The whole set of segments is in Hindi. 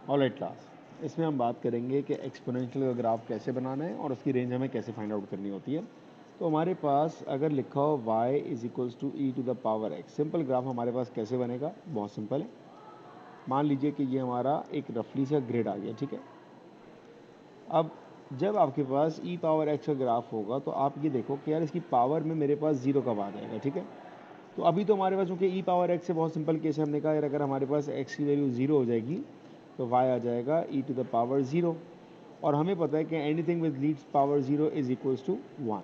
ऑलराइट क्लास, इसमें हम बात करेंगे कि एक्सपोनेंशियल का ग्राफ कैसे बनाना है और उसकी रेंज हमें कैसे फाइंड आउट करनी होती है। तो हमारे पास अगर लिखा हो y is equals to e to the power x, simple graph हमारे पास कैसे बनेगा, बहुत सिंपल है। मान लीजिए कि ये हमारा एक रफली सा ग्रिड आ गया, ठीक है। अब जब आपके पास ई पावर x का ग्राफ होगा तो आप ये देखो कि यार इसकी पावर में मेरे पास जीरो कब आ जाएगा, ठीक है। तो अभी तो हमारे पास चूँकि ई पावर x से बहुत सिंपल केस है, हमने कहा यार अगर हमारे पास x की वैल्यू जीरो हो जाएगी तो y आ जाएगा e to the power zero, और हमें पता है कि anything with leads power zero is equals to one.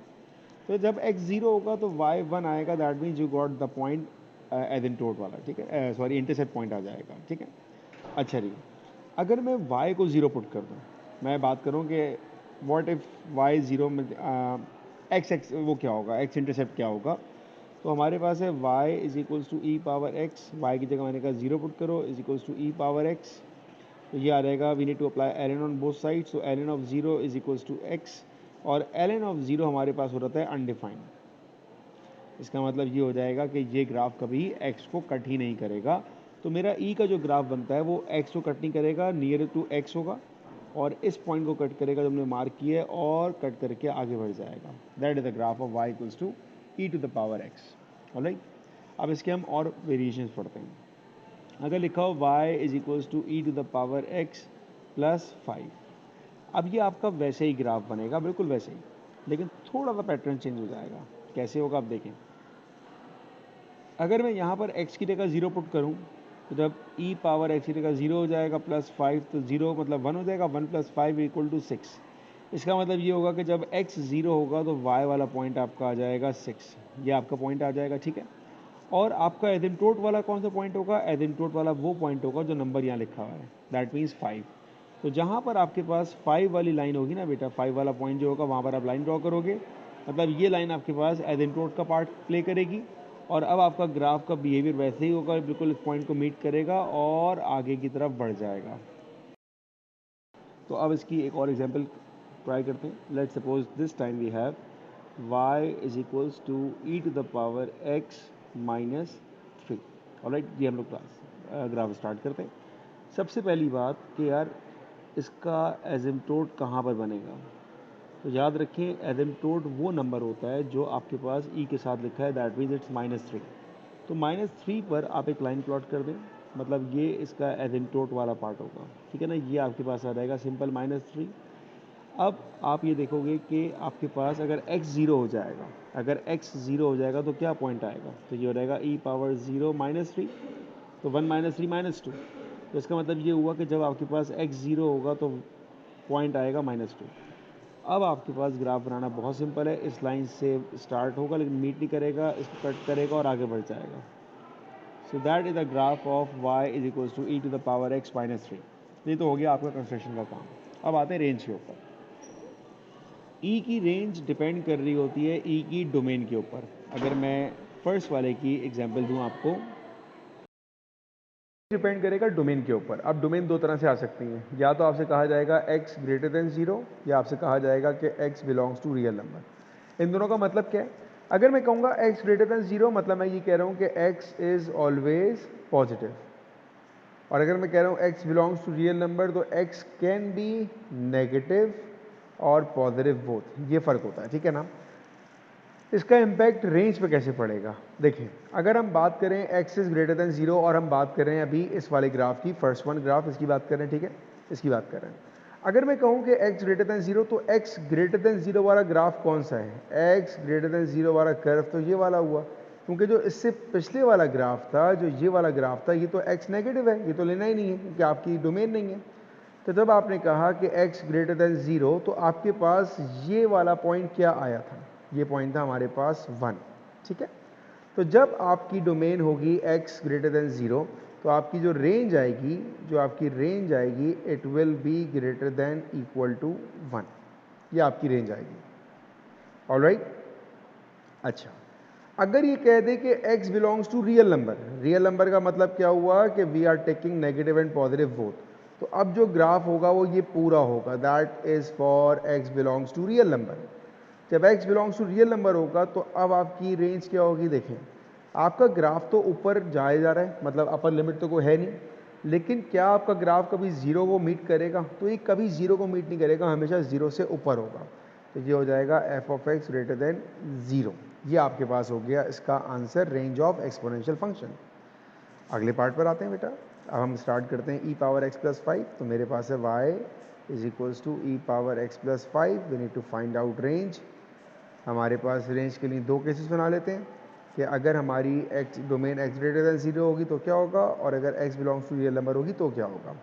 तो जब x ज़ीरो होगा तो y वन आएगा, that means you got the point asymptote वाला, ठीक है, सॉरी इंटरसेप्ट पॉइंट आ जाएगा, ठीक है। अच्छा जी, अगर मैं y को ज़ीरो पुट कर दूँ, मैं बात करूँ कि व्हाट इफ़ y ज़ीरो में x वो क्या होगा, x इंटरसेप्ट क्या होगा, तो हमारे पास है y is equals to e power x, y की जगह मैंने कहा ज़ीरो पुट करो, is equals to e power x। तो ये आ जाएगा, we need to apply ln on both side, so ln of zero is equals to x, और ln ऑफ ज़ीरो हमारे पास हो रहता है अनडिफाइंड। इसका मतलब ये हो जाएगा कि ये ग्राफ कभी x को कट ही नहीं करेगा। तो मेरा e का जो ग्राफ बनता है वो x को कट नहीं करेगा, नियर टू x होगा, और इस पॉइंट को कट करेगा जो हमने मार्क किया है, और कट करके आगे बढ़ जाएगा। That is the graph of y equals to e to the power x। Alright, अब इसके हम और वेरिएशंस पढ़ते हैं। अगर लिखा हो y is equals to e to the power x plus 5, अब ये आपका वैसे ही ग्राफ बनेगा, बिल्कुल वैसे ही, लेकिन थोड़ा सा पैटर्न चेंज हो जाएगा। कैसे होगा आप देखें। अगर मैं यहाँ पर x की जगह ज़ीरो पुट करूँ तो जब e पावर x की जगह ज़ीरो हो जाएगा प्लस 5, तो ज़ीरो मतलब 1 हो जाएगा, 1 प्लस 5 इक्वल टू 6। इसका मतलब ये होगा कि जब x ज़ीरो होगा तो y वाला पॉइंट आपका आ जाएगा 6, ये आपका पॉइंट आ जाएगा, ठीक है। और आपका एसिम्प्टोट वाला कौन सा पॉइंट होगा, एसिम्प्टोट वाला वो पॉइंट होगा जो नंबर यहाँ लिखा हुआ है, दैट मीन्स 5। तो जहाँ पर आपके पास 5 वाली लाइन होगी ना बेटा, 5 वाला पॉइंट जो होगा वहाँ पर आप लाइन ड्रॉ करोगे, मतलब ये लाइन आपके पास एसिम्प्टोट का पार्ट प्ले करेगी, और अब आपका ग्राफ का बिहेवियर वैसे ही होगा, बिल्कुल इस पॉइंट को मीट करेगा और आगे की तरफ बढ़ जाएगा। तो अब इसकी एक और एग्जांपल ट्राई करते हैं। Let's suppose this time we have y is equals to e to the power x minus 3। Alright, ये हम लोग क्लास ग्राफ स्टार्ट करते हैं। सबसे पहली बात कि यार इसका एसिम्प्टोट कहाँ पर बनेगा, तो याद रखें एसिम्प्टोट वो नंबर होता है जो आपके पास e के साथ लिखा है, दैट मीन्स इट्स -3। तो -3 पर आप एक लाइन प्लॉट कर दें, मतलब ये इसका एसिम्प्टोट वाला पार्ट होगा, ठीक है ना, ये आपके पास आ जाएगा सिंपल -3। अब आप ये देखोगे कि आपके पास अगर x ज़ीरो हो जाएगा, अगर x ज़ीरो हो जाएगा तो क्या पॉइंट आएगा, तो ये हो जाएगा e पावर ज़ीरो -3, तो 1 -3 -2। तो इसका मतलब ये हुआ कि जब आपके पास x ज़ीरो होगा तो पॉइंट आएगा -2। अब आपके पास ग्राफ बनाना बहुत सिंपल है, इस लाइन से स्टार्ट होगा लेकिन मीट नहीं करेगा, इसको कट करेगा और आगे बढ़ जाएगा। So that is the graph of y is equals to e to the power x -3। ये तो हो गया आपका कंस्ट्रक्शन का काम। अब आते हैं रेंज के ऊपर। ई की रेंज डिपेंड कर रही होती है ई की डोमेन के ऊपर। अगर मैं फर्स्ट वाले की एग्जांपल दूं आपको, डिपेंड करेगा डोमेन के ऊपर। अब डोमेन दो तरह से आ सकती हैं, या तो आपसे कहा जाएगा x ग्रेटर देन ज़ीरो, या आपसे कहा जाएगा कि x belongs to real number. इन दोनों का मतलब क्या है। अगर मैं कहूँगा x ग्रेटर देन ज़ीरो, मतलब मैं ये कह रहा हूँ कि x इज़ ऑलवेज पॉजिटिव, और अगर मैं कह रहा हूँ x belongs to real number तो x कैन बी नेगेटिव और पॉजिटिव बोथ, ये फ़र्क होता है, ठीक है ना। इसका इम्पैक्ट रेंज पे कैसे पड़ेगा, देखिए अगर हम बात करें x is greater than zero, और हम बात करें अभी इस वाले ग्राफ की, फर्स्ट वन ग्राफ इसकी बात करें, ठीक है, इसकी बात कर रहे हैं। अगर मैं कहूँ कि x ग्रेटर देन ज़ीरो, तो x ग्रेटर देन ज़ीरो वाला ग्राफ कौन सा है, x ग्रेटर देन ज़ीरो वाला कर्व तो ये वाला हुआ, क्योंकि जो इससे पिछले वाला ग्राफ था, जो ये वाला ग्राफ था, ये तो x नेगेटिव है, ये तो लेना ही नहीं है क्योंकि आपकी डोमेन नहीं है। तो जब आपने कहा कि x ग्रेटर देन ज़ीरो, तो आपके पास ये वाला पॉइंट क्या आया था, ये पॉइंट था हमारे पास 1, ठीक है। तो जब आपकी डोमेन होगी x ग्रेटर देन ज़ीरो, तो आपकी जो रेंज आएगी, जो आपकी रेंज आएगी, it will be greater than equal to 1, ये आपकी रेंज आएगी। ऑलराइट, अच्छा अगर ये कह दे कि x belongs to real number, real number का मतलब क्या हुआ कि we are taking negative and positive both, तो अब जो ग्राफ होगा वो ये पूरा होगा, that is for x belongs to real number. जब x belongs to real number होगा तो अब आपकी रेंज क्या होगी, देखें आपका ग्राफ तो ऊपर जाया जा रहा है, मतलब अपर लिमिट तो कोई है नहीं, लेकिन क्या आपका ग्राफ कभी ज़ीरो को मीट करेगा? तो ये कभी ज़ीरो को मीट नहीं करेगा, हमेशा ज़ीरो से ऊपर होगा। तो ये हो जाएगा f of x greater than zero. ये आपके पास हो गया इसका answer, range of exponential function. अगले पार्ट पर आते हैं बेटा। अब हम स्टार्ट करते हैं e power x plus five. तो मेरे पास है y is equals to e power x plus five. We need to find out range. हमारे पास रेंज के लिए दो केसेस बना लेते हैं कि अगर हमारी x domain x greater than zero होगी तो क्या होगा, और अगर x belongs to real number होगी तो क्या होगा।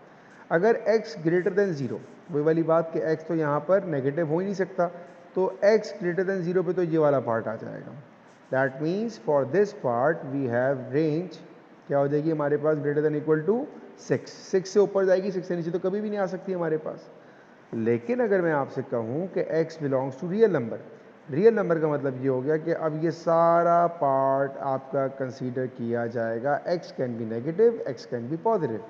अगर एक्स ग्रेटर देन ज़ीरो, वही वाली बात कि एक्स तो यहाँ पर नेगेटिव हो ही नहीं सकता, तो एक्स ग्रेटर देन ज़ीरो पे तो ये वाला पार्ट आ जाएगा। That means for this part we have range क्या हो जाएगी हमारे पास, greater than equal to six. Six से ऊपर जाएगी, सिक्स से नीचे तो कभी भी नहीं आ सकती हमारे पास। लेकिन अगर मैं आपसे कहूँ कि x belongs to real number, real number का मतलब ये हो गया कि अब ये सारा पार्ट आपका कंसीडर किया जाएगा। x can be negative, x can B positive.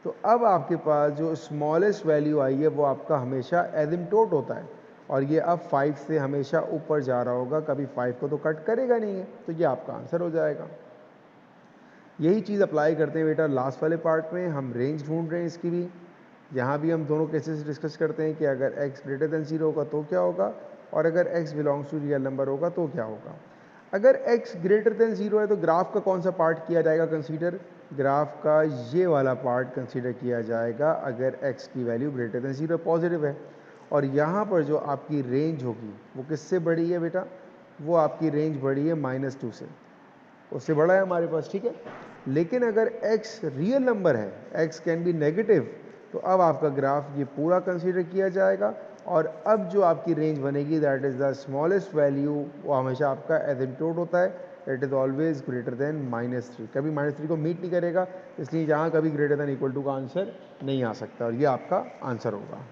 तो अब आपके पास जो स्मॉलेस्ट वैल्यू आई है वो आपका हमेशा एसिम्प्टोट होता है, और ये अब 5 से हमेशा ऊपर जा रहा होगा, कभी 5 को तो कट करेगा नहीं है। तो ये आपका आंसर हो जाएगा। यही चीज़ अप्लाई करते हैं बेटा लास्ट वाले पार्ट में। हम रेंज ढूंढ रहे हैं इसकी भी। यहाँ भी हम दोनों केसेस डिस्कस करते हैं कि अगर x ग्रेटर देन ज़ीरो होगा तो क्या होगा, और अगर x belongs to real number होगा तो क्या होगा। अगर x ग्रेटर देन ज़ीरो है तो ग्राफ का कौन सा पार्ट किया जाएगा कंसीडर, ग्राफ का ये वाला पार्ट कंसीडर किया जाएगा अगर x की value greater than zero positive है। और यहाँ पर जो आपकी रेंज होगी वो किससे बड़ी है बेटा, वो आपकी रेंज बड़ी है -2 से, उससे बड़ा है हमारे पास, ठीक है। लेकिन अगर x रियल नंबर है, x कैन बी नेगेटिव, तो अब आपका ग्राफ ये पूरा कंसीडर किया जाएगा, और अब जो आपकी रेंज बनेगी that is the smallest value, वो हमेशा आपका एसिम्प्टोट होता है, that is always greater than -3। कभी -3 को मीट नहीं करेगा, इसलिए यहाँ कभी ग्रेटर देन इक्वल टू का आंसर नहीं आ सकता, और ये आपका आंसर होगा।